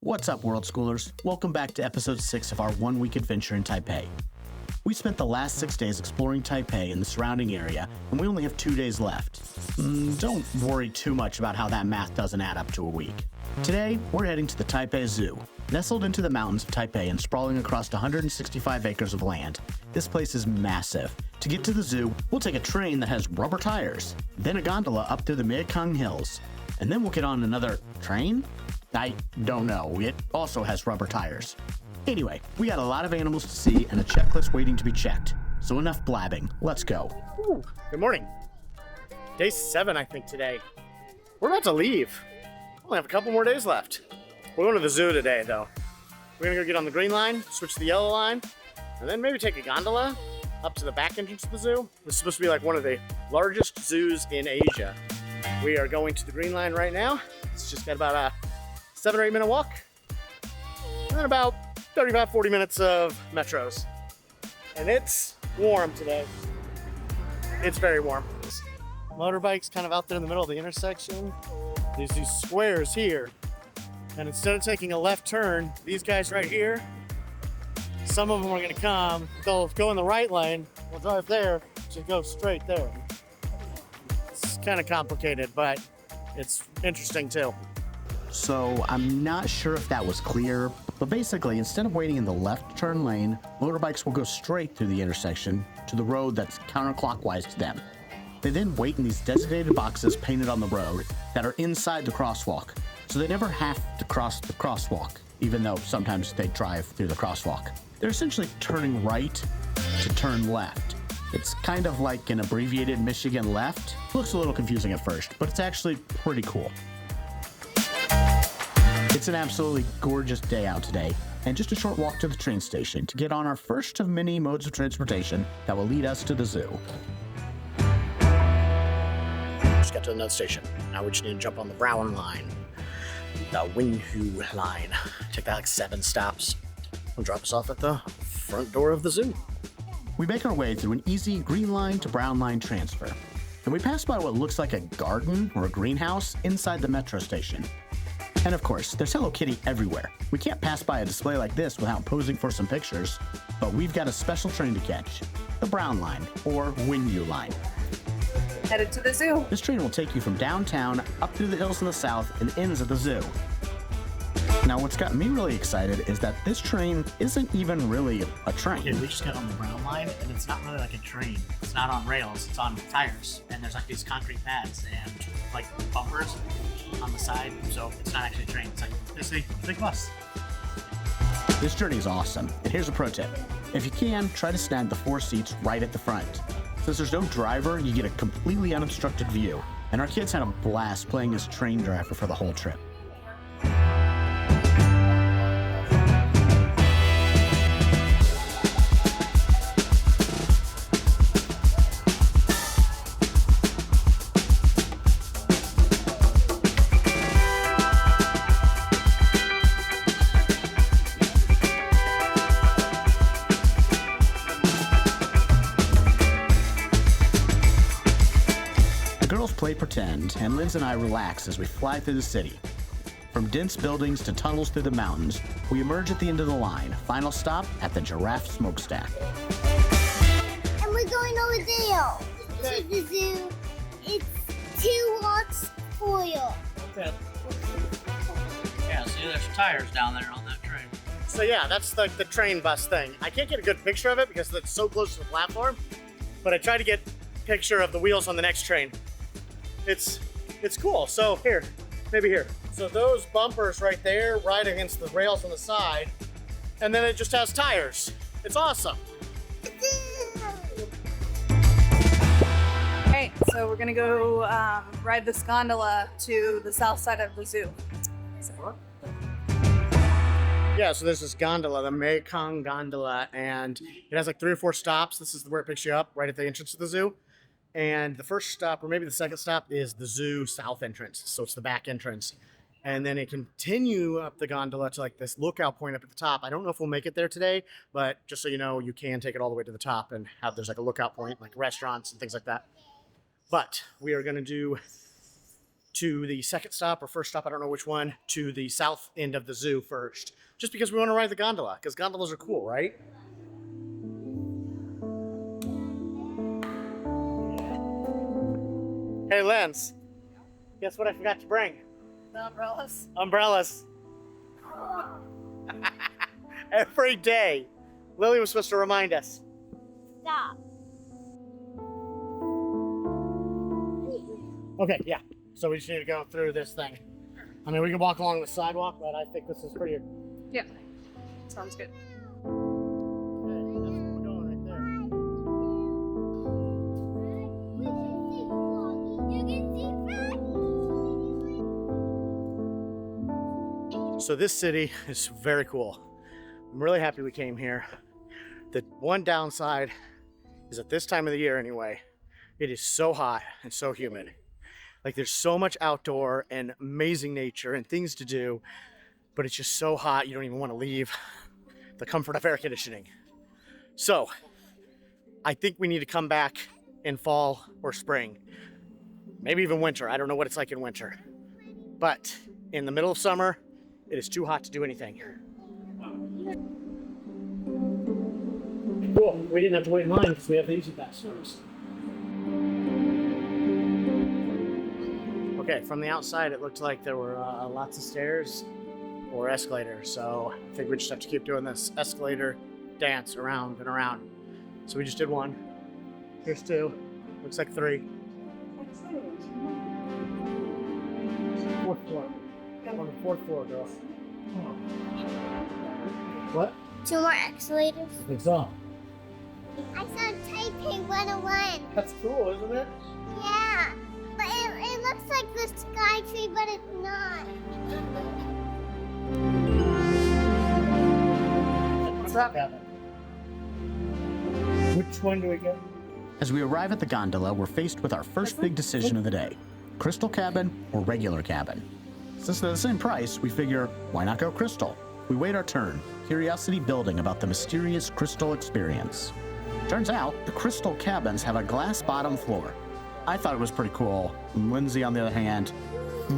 What's up, World Schoolers? Welcome back to episode 6 of our one-week adventure in Taipei. We spent the last 6 days exploring Taipei and the surrounding area, and we only have 2 days left. Don't worry too much about how that math doesn't add up to a week. Today, we're heading to the Taipei Zoo. Nestled into the mountains of Taipei and sprawling across 165 acres of land, this place is massive. To get to the zoo, we'll take a train that has rubber tires, then a gondola up through the Maokong Hills, and then we'll get on another train? I don't know. It also has rubber tires. Anyway, we got a lot of animals to see and a checklist waiting to be checked. So enough blabbing. Let's go. Ooh, good morning. Day 7, I think, today. We're about to leave. We only have a couple more days left. We're going to the zoo today, though. We're going to go get on the green line, switch to the yellow line, and then maybe take a gondola up to the back entrance of the zoo. This is supposed to be like one of the largest zoos in Asia. We are going to the green line right now. It's just got about a 7 or 8 minute walk, and then about 35-40 minutes of metros. And it's warm today. It's very warm. Motorbikes kind of out there in the middle of the intersection. There's these squares here, and instead of taking a left turn, these guys right here, some of them are going to come, they'll go in the right lane, we'll drive there to go straight there. It's kind of complicated, but it's interesting too. So I'm not sure if that was clear, but basically, instead of waiting in the left turn lane, motorbikes will go straight through the intersection to the road that's counterclockwise to them. They then wait in these designated boxes painted on the road that are inside the crosswalk, so they never have to cross the crosswalk, even though sometimes they drive through the crosswalk. They're essentially turning right to turn left. It's kind of like an abbreviated Michigan left. Looks a little confusing at first, but it's actually pretty cool. It's an absolutely gorgeous day out today, and just a short walk to the train station to get on our first of many modes of transportation that will lead us to the zoo. Just got to another station. Now we just need to jump on the brown line, the Winhu line. Take that like 7 stops. It'll drop us off at the front door of the zoo. We make our way through an easy green line to brown line transfer, and we pass by what looks like a garden or a greenhouse inside the metro station. And of course, there's Hello Kitty everywhere. We can't pass by a display like this without posing for some pictures, but we've got a special train to catch, the Brown Line, or Winyu Line. Headed to the zoo. This train will take you from downtown up through the hills in the south and ends at the zoo. Now, what's got me really excited is that this train isn't even really a train. We just got on the brown line, and it's not really like a train. It's not on rails, it's on tires. And there's like these concrete pads and like bumpers on the side, so it's not actually a train. It's like it's a big bus. This journey is awesome, and here's a pro tip. If you can, try to snag the 4 seats right at the front. Since there's no driver, you get a completely unobstructed view, and our kids had a blast playing as train driver for the whole trip. Play pretend, and Liz and I relax as we fly through the city. From dense buildings to tunnels through the mountains, we emerge at the end of the line. Final stop at the Giraffe Smokestack. And we're going over there to the zoo. It's 2 lots foil. Okay. Yeah, see, there's tires down there on that train. So yeah, that's the train bus thing. I can't get a good picture of it because it's so close to the platform, but I tried to get a picture of the wheels on the next train. It's cool. So here, maybe here. So those bumpers right there, right against the rails on the side, and then it just has tires. It's awesome. Alright, so we're gonna go ride this gondola to the south side of the zoo. Yeah, so there's this gondola, the Maokong Gondola, and it has like 3 or 4 stops. This is where it picks you up, right at the entrance of the zoo. And the first stop, or maybe the second stop, is the zoo south entrance. So it's the back entrance. And then it continue up the gondola to like this lookout point up at the top. I don't know if we'll make it there today, but just so you know, you can take it all the way to the top and there's like a lookout point, like restaurants and things like that. But we are going to do to the second stop or first stop, I don't know which one, to the south end of the zoo first. Just because we want to ride the gondola, because gondolas are cool, right? Hey, Lens, guess what I forgot to bring? The umbrellas. Umbrellas. Every day. Lily was supposed to remind us. Stop. Okay, yeah. So we just need to go through this thing. I mean, we can walk along the sidewalk, but I think this is pretty... Yeah. Sounds good. Okay, that's where we're going right there. You can see Froggy. So this city is very cool. I'm really happy we came here. The one downside is at this time of the year anyway, it is so hot and so humid. Like there's so much outdoor and amazing nature and things to do, but it's just so hot you don't even want to leave the comfort of air conditioning. So I think we need to come back in fall or spring, maybe even winter. I don't know what it's like in winter, but in the middle of summer, it is too hot to do anything. Cool, we didn't have to wait in line because we have the Easy Pass first. Okay, from the outside, it looked like there were lots of stairs or escalators, so I think we just have to keep doing this escalator dance around and around. So we just did one. Here's two. Looks like three. Fourth floor. On the fourth floor, girl. What? 2 more escalators. I think so. I saw Taipei 101. That's cool, isn't it? Yeah, but it looks like the sky tree, but it's not. What's up? Which one do we get? As we arrive at the gondola, we're faced with our first big decision of the day: crystal cabin or regular cabin. Since they're the same price, we figure, why not go crystal? We wait our turn, curiosity building about the mysterious crystal experience. Turns out, the crystal cabins have a glass bottom floor. I thought it was pretty cool. Lindsay, on the other hand,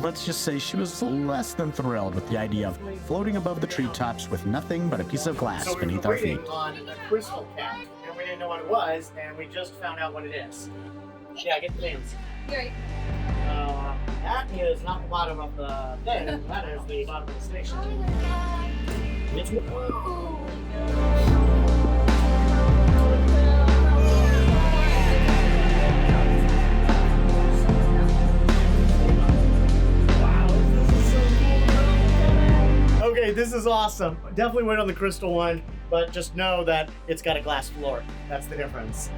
let's just say she was less than thrilled with the idea of floating above the treetops with nothing but a piece of glass So we beneath were our feet. waiting on a crystal cap, and we didn't know what it was, and we just found out what it is. Yeah, get the names. You're right. That is not the bottom of the thing. That is the bottom of the station. It's okay, this is awesome. Definitely went on the crystal one, but just know that it's got a glass floor. That's the difference.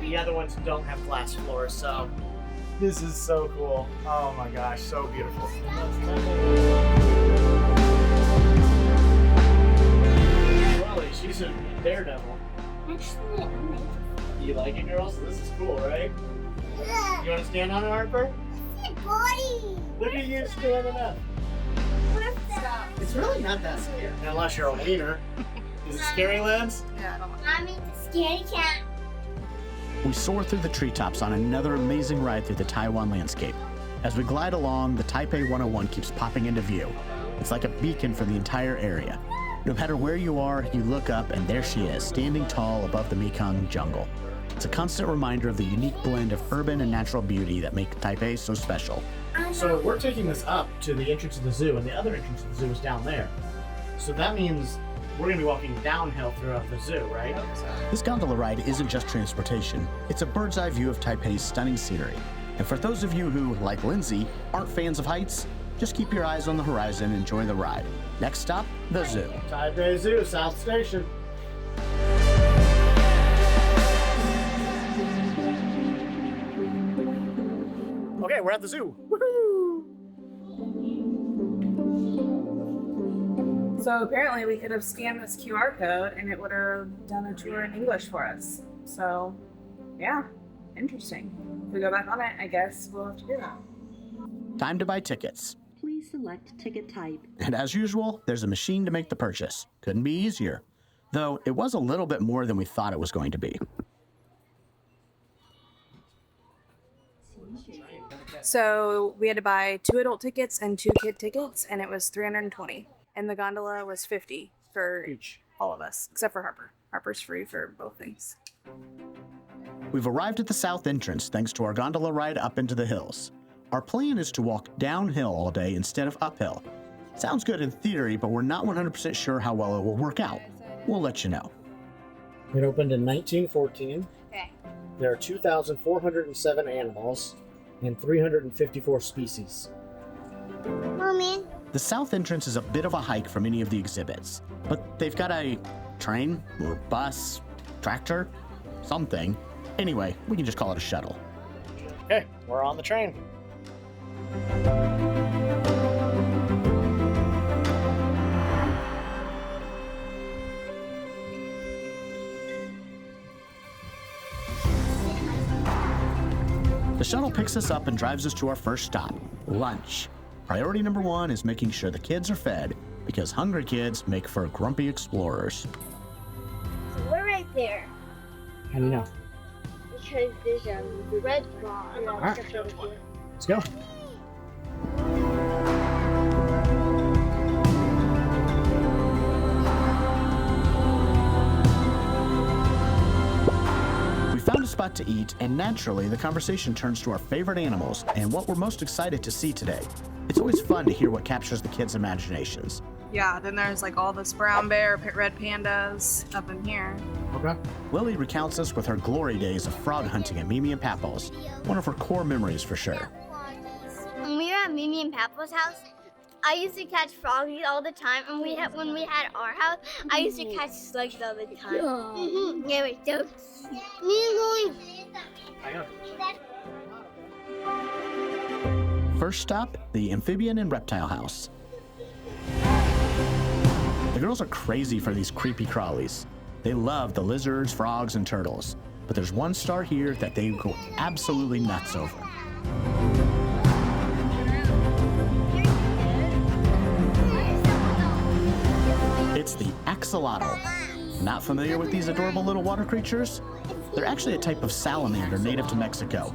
The other ones don't have glass floors, so this is so cool. Oh my gosh, so beautiful. Really, she's a daredevil. Actually, You like it, girls? This is cool, right? You want to stand on it, Harper? body. Look at you standing up. Stop. It's really not that scary. Unless you're a wiener. Is it scary, Lens? Yeah, I don't want Mommy's a scaredy cat. We soar through the treetops on another amazing ride through the Taiwan landscape. As we glide along, the Taipei 101 keeps popping into view. It's like a beacon for the entire area. No matter where you are, you look up and there she is, standing tall above the Mekong jungle. It's a constant reminder of the unique blend of urban and natural beauty that make Taipei so special. So we're taking this up to the entrance of the zoo, and the other entrance of the zoo is down there. So that means we're going to be walking downhill throughout the zoo, right? This gondola ride isn't just transportation, it's a bird's eye view of Taipei's stunning scenery. And for those of you who, like Lindsay, aren't fans of heights, just keep your eyes on the horizon and enjoy the ride. Next stop, the zoo. Taipei Zoo, South Station. Okay, we're at the zoo. Woohoo! So apparently we could have scanned this QR code and it would have done a tour in English for us. So, yeah, interesting. If we go back on it, I guess we'll have to do that. Time to buy tickets. Please select ticket type. And as usual, there's a machine to make the purchase. Couldn't be easier. Though it was a little bit more than we thought it was going to be. So we had to buy 2 adult tickets and 2 kid tickets, and it was $320. And the gondola was $50 for Each. all of us, except for Harper. Harper's free for both things. We've arrived at the south entrance thanks to our gondola ride up into the hills. Our plan is to walk downhill all day instead of uphill. Sounds good in theory, but we're not 100% sure how well it will work out. We'll let you know. It opened in 1914. Okay. There are 2,407 animals and 354 species. Mommy. The south entrance is a bit of a hike from any of the exhibits, but they've got a train or bus, tractor, something. Anyway, we can just call it a shuttle. Okay, we're on the train. The shuttle picks us up and drives us to our first stop, lunch. Priority number 1 is making sure the kids are fed, because hungry kids make for grumpy explorers. So we're right there How do you know? because there's a red ball. right. Let's go. We found a spot to eat, and naturally, the conversation turns to our favorite animals and what we're most excited to see today. It's always fun to hear what captures the kids' imaginations. Yeah, then there's like all this brown bear, red pandas up in here. Okay. Lily recounts us with her glory days of frog hunting at Mimi and Papa's, one of her core memories for sure. When we were at Mimi and Papa's house, I used to catch froggies all the time, and when we had our house, I used to catch slugs all the time. Mm-hmm. Yeah, wait, so First stop, the Amphibian and Reptile house. The girls are crazy for these creepy crawlies. They love the lizards, frogs, and turtles. But there's one star here that they go absolutely nuts over. It's the axolotl. Not familiar with these adorable little water creatures? They're actually a type of salamander native to Mexico.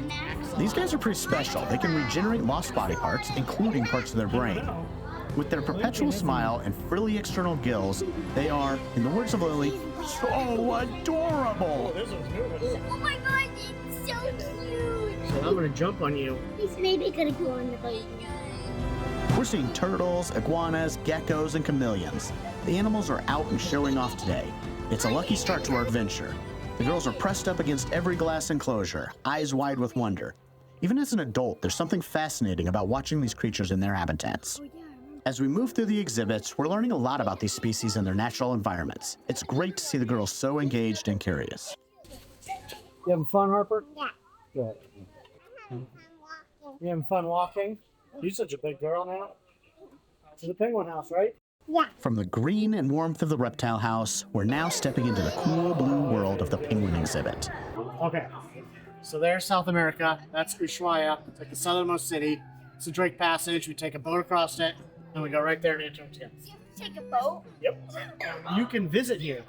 These guys are pretty special. They can regenerate lost body parts, including parts of their brain. With their perpetual smile and frilly external gills, they are, in the words of Lily, so adorable. oh my god, it's so cute. So I'm gonna jump on you. He's maybe gonna go on the boat. We're seeing turtles, iguanas, geckos, and chameleons. The animals are out and showing off today. It's a lucky start to our adventure. The girls are pressed up against every glass enclosure, eyes wide with wonder. Even as an adult, there's something fascinating about watching these creatures in their habitats. As we move through the exhibits, we're learning a lot about these species and their natural environments. It's great to see the girls so engaged and curious. You having fun, Harper? Yeah. Good. You having fun walking? You're such a big girl now. To the penguin house, right? From the green and warmth of the reptile house, we're now stepping into the cool blue world of the penguin exhibit. Okay. So there's South America. That's Ushuaia. It's like the southernmost city. It's the Drake Passage. We take a boat across it, and we go right there to Antarctica. You take a boat? Yep. You can visit here.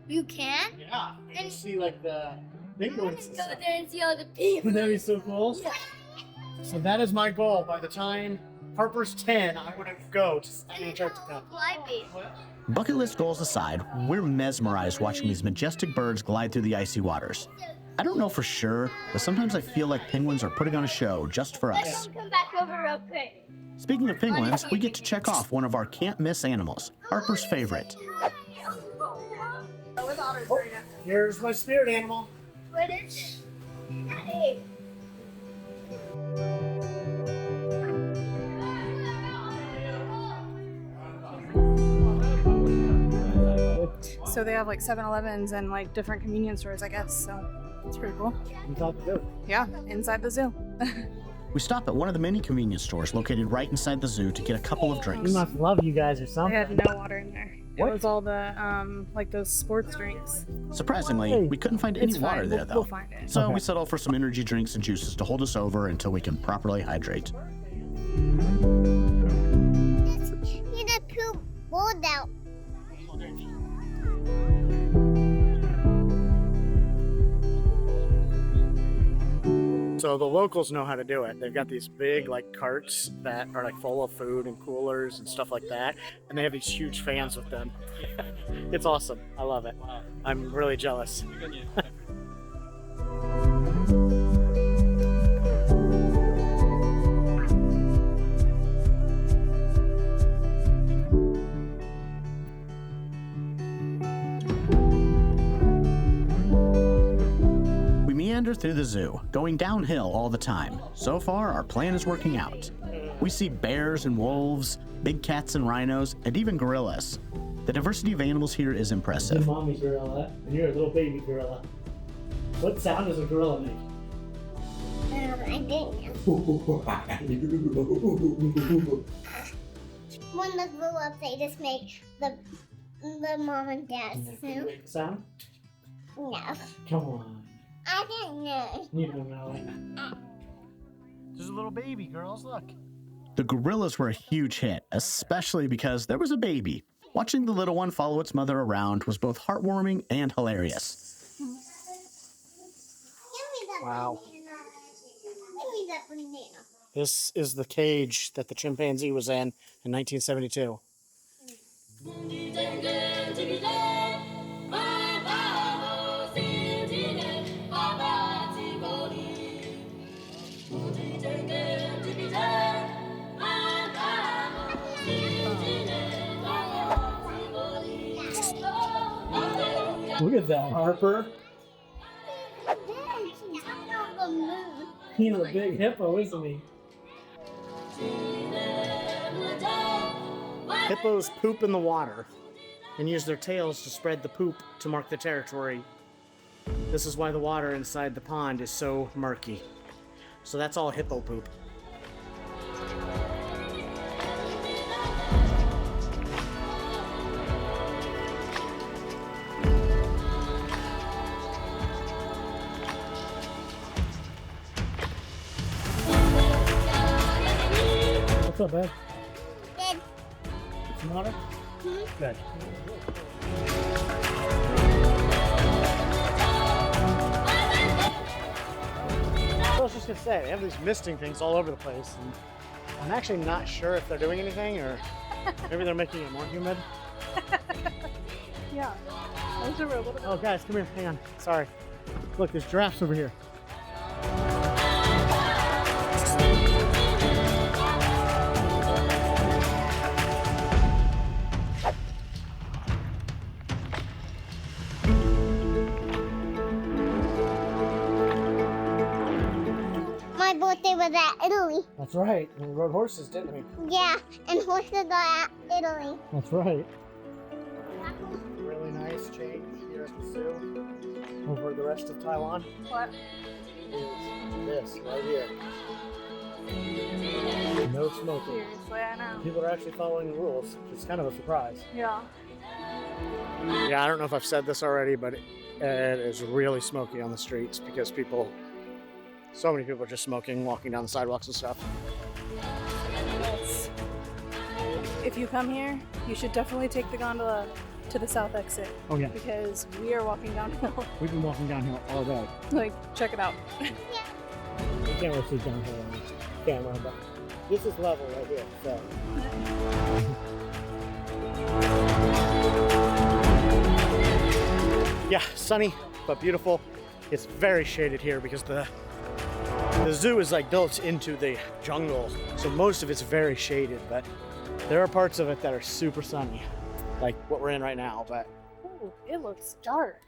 You can? Yeah. You can see like the penguins. Go there and see all the people. Wouldn't that be so cool? So that is my goal. By the time Harper's 10, I want to go to Antarctica. Fly base. Bucket list goals aside, we're mesmerized watching these majestic birds glide through the icy waters. I don't know for sure, but sometimes I feel like penguins are putting on a show just for us. Come back over real quick. Speaking of penguins, we get to check off one of our can't-miss animals, Harper's favorite. Oh, here's my spirit animal. What is it? Hey. So they have like 7-Elevens and like different convenience stores, I guess. So it's pretty cool. You thought to do. Yeah, inside the zoo. We stop at one of the many convenience stores located right inside the zoo to get a couple of We drinks. must love you guys or They something. had no water in there. What? It was all the like those sports drinks. Surprisingly, we couldn't find any It's water fine. there We'll though. find it. So Okay. we settle for some energy drinks and juices to hold us over until we can properly hydrate. Need a poop board out. So the locals know how to do it. They've got these big like carts that are like full of food and coolers and stuff like that, and they have these huge fans with them. It's awesome. I love it. I'm really jealous. Through the zoo, going downhill all the time. So far, our plan is working out. We see bears and wolves, big cats and rhinos, and even gorillas. The diversity of animals here is impressive. You're mommy gorilla, and you're a little baby gorilla. What sound does a gorilla make? I don't know. When they grow up, they just make the mom and dad Can you make a sound? No. Come on. I don't know. You don't know. There's a little baby, girls, look. The gorillas were a huge hit, especially because there was a baby. Watching the little one follow its mother around was both heartwarming and hilarious. Give me that Wow. banana. Give me that banana. This is the cage that the chimpanzee was in 1972. Look at that, Harper. Dad, she's on the moon. He's a big hippo, isn't he? Hippos poop in the water and use their tails to spread the poop to mark the territory. This is why the water inside the pond is so murky. So that's all hippo poop. What's up, bud? Dad, Some water? Good. I was just gonna say, they have these misting things all over the place, and I'm actually not sure if they're doing anything, or maybe they're making it more humid. Yeah. Those are a little bit. Oh, guys, come here, hang on. Sorry. Look, there's giraffes over here. my birthday was at Italy. That's right. We rode horses, didn't we? Yeah, and horses are at Italy. That's right. Really nice change here at the zoo over the rest of Taiwan. What? Is this right here. No smoking. Seriously, I know. People are actually following the rules, which is kind of a surprise. Yeah. Yeah, I don't know if I've said this already, but it is really smoky on the streets because so many people are just smoking, walking down the sidewalks and stuff. Yes. If you come here, you should definitely take the gondola to the south exit. Oh yeah, Because we are walking downhill. we've been walking downhill all day. Like, check it out. You can't really see downhill on the camera, but this is level right here, so. Yeah, sunny, but beautiful. It's very shaded here because the zoo is like built into the jungle, so most of it's very shaded, but there are parts of it that are super sunny, like what we're in right now, but Ooh, it looks dark.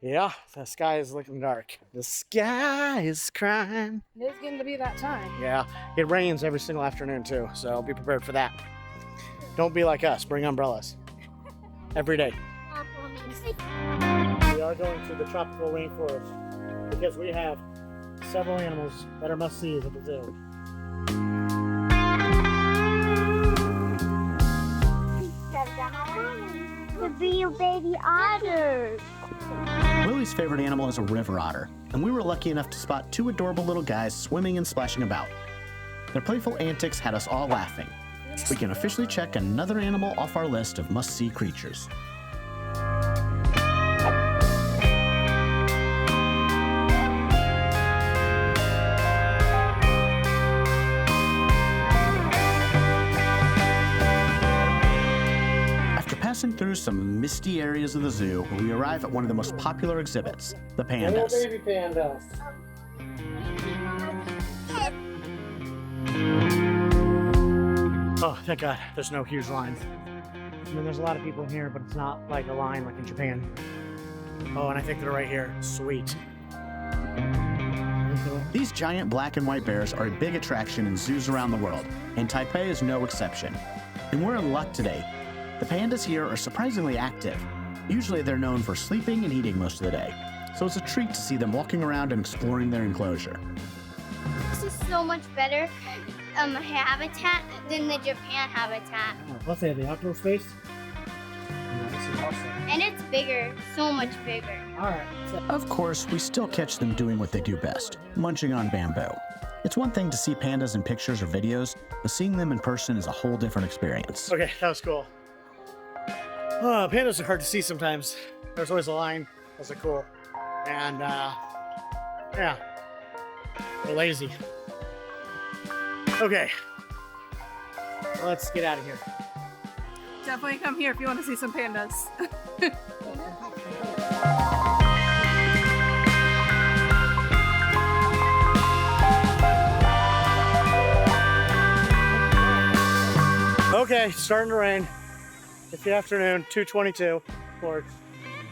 yeah, the sky is looking dark. The sky is crying. It is getting to be that time. Yeah, it rains every single afternoon too, so be prepared for that. Don't be like us, bring umbrellas. Every day. We are going to the tropical rainforest because we have several animals that are must-sees at the zoo. The real baby otters. Lily's favorite animal is a river otter, and we were lucky enough to spot two adorable little guys swimming and splashing about. Their playful antics had us all laughing. We can officially check another animal off our list of must-see creatures. passing through some misty areas of the zoo when we arrive at one of the most popular exhibits, the pandas. Baby pandas. Oh, thank God, there's no huge lines. I mean, there's a lot of people in here, but it's not like a line like in Japan. Oh, and I think they're right here. Sweet. These giant black and white bears are a big attraction in zoos around the world, and Taipei is no exception. And we're in luck today. The pandas here are surprisingly active. Usually they're known for sleeping and eating most of the day, so it's a treat to see them walking around and exploring their enclosure. This is so much better habitat than the Japan habitat. Let's say the outdoor space. And it's bigger, so much bigger. All right. Of course, we still catch them doing what they do best, munching on bamboo. It's one thing to see pandas in pictures or videos, but seeing them in person is a whole different experience. Okay, that was cool. Oh, pandas are hard to see sometimes. There's always a line. Those are cool. And, yeah, they're lazy. Okay, let's get out of here. Definitely come here if you want to see some pandas. Okay, starting to rain. It's the afternoon, 2:22, of course,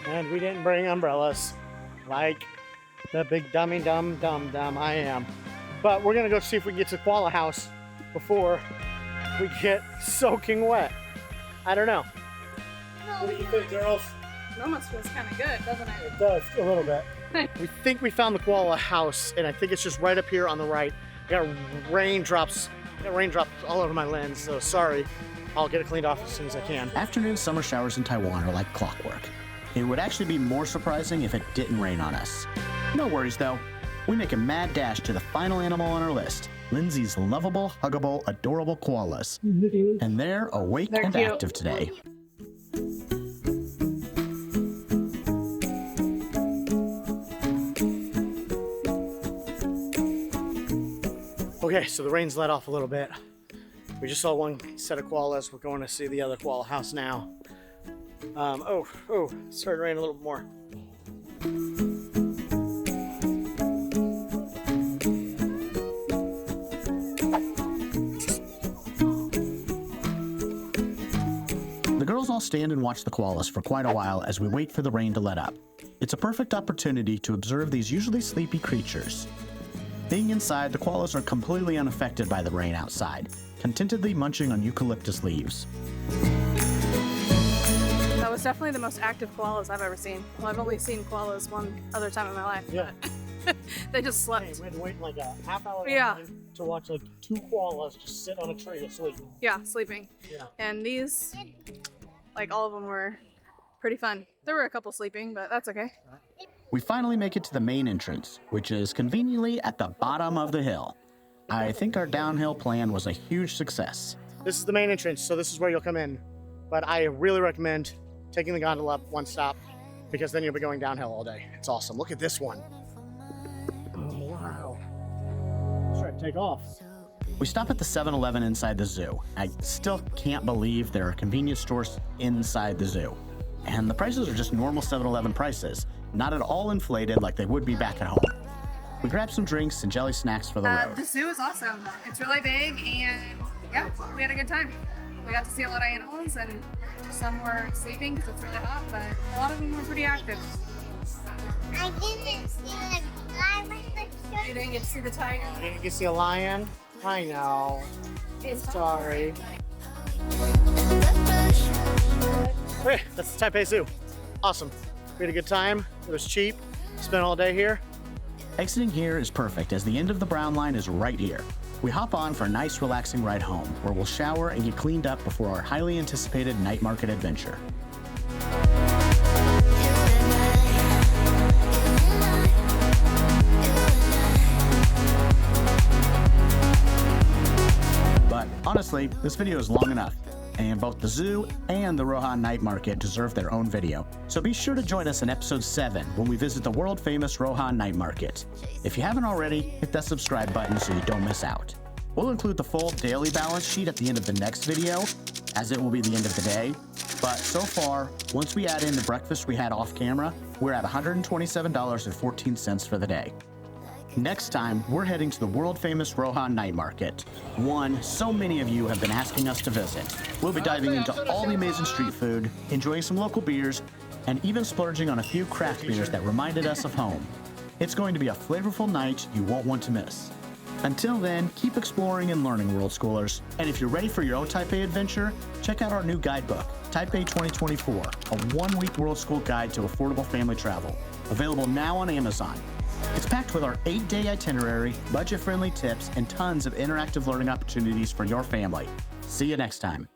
and we didn't bring umbrellas like the big dummy dumb I am. But we're gonna go see if we can get to the koala house before we get soaking wet. I don't know. What do you think, girls? It almost feels kind of good, doesn't it? It does, a little bit. We think we found the koala house, and I think it's just right up here on the right. I got raindrops all over my lens, so sorry. I'll get it cleaned off as soon as I can. Afternoon summer showers in Taiwan are like clockwork. It would actually be more surprising if it didn't rain on us. No worries though. We make a mad dash to the final animal on our list, Lindsay's lovable, huggable, adorable koalas. And they're awake and cute. active today. Okay, so the rain's let off a little bit. We just saw one set of koalas. We're going to see the other koala house now. It's starting to rain a little bit more. The girls all stand and watch the koalas for quite a while as we wait for the rain to let up. It's a perfect opportunity to observe these usually sleepy creatures. Being inside, the koalas are completely unaffected by the rain outside, contentedly munching on eucalyptus leaves. That was definitely the most active koalas I've ever seen. Well, I've only seen koalas one other time in my life. Yeah. They just Hey, slept. we had to wait like a half hour Yeah. to watch like 2 koalas just sit on a tree asleep. Yeah, sleeping. Yeah. And these, like all of them were pretty fun. There were a couple sleeping, but that's okay. We finally make it to the main entrance, which is conveniently at the bottom of the hill. I think our downhill plan was a huge success. This is the main entrance, so this is where you'll come in. But I really recommend taking the gondola up one stop, because then you'll be going downhill all day. It's awesome. Look at this one. Oh, wow. Let's try to take off. We stop at the 7-Eleven inside the zoo. I still can't believe there are convenience stores inside the zoo. And the prices are just normal 7-Eleven prices, not at all inflated like they would be back at home. We grabbed some drinks and jelly snacks for the road. The zoo is awesome. It's really big, and yeah, we had a good time. We got to see a lot of animals, and some were sleeping because it's really hot, but a lot of them were pretty active. I didn't see a lion. You didn't get to see the tiger. You didn't get to see a lion? I know. Sorry. Hey, that's the Taipei Zoo. Awesome. We had a good time. It was cheap. Spent all day here. Exiting here is perfect as the end of the brown line is right here. We hop on for a nice relaxing ride home where we'll shower and get cleaned up before our highly anticipated night market adventure. But honestly, this video is long enough, and both the zoo and the Rohan Night Market deserve their own video. So be sure to join us in episode 7 when we visit the world famous Rohan Night Market. If you haven't already, hit that subscribe button so you don't miss out. We'll include the full daily balance sheet at the end of the next video, as it will be the end of the day. But so far, once we add in the breakfast we had off camera, we're at $127.14 for the day. Next time, we're heading to the world-famous Rohan Night Market, one so many of you have been asking us to visit. We'll be diving into all the amazing street food, enjoying some local beers, and even splurging on a few craft beers that reminded us of home. It's going to be a flavorful night you won't want to miss. Until then, keep exploring and learning, World Schoolers. And if you're ready for your own Taipei adventure, check out our new guidebook, Taipei 2024, a one-week World School guide to affordable family travel. Available now on Amazon. It's packed with our 8-day itinerary, budget-friendly tips, and tons of interactive learning opportunities for your family. See you next time.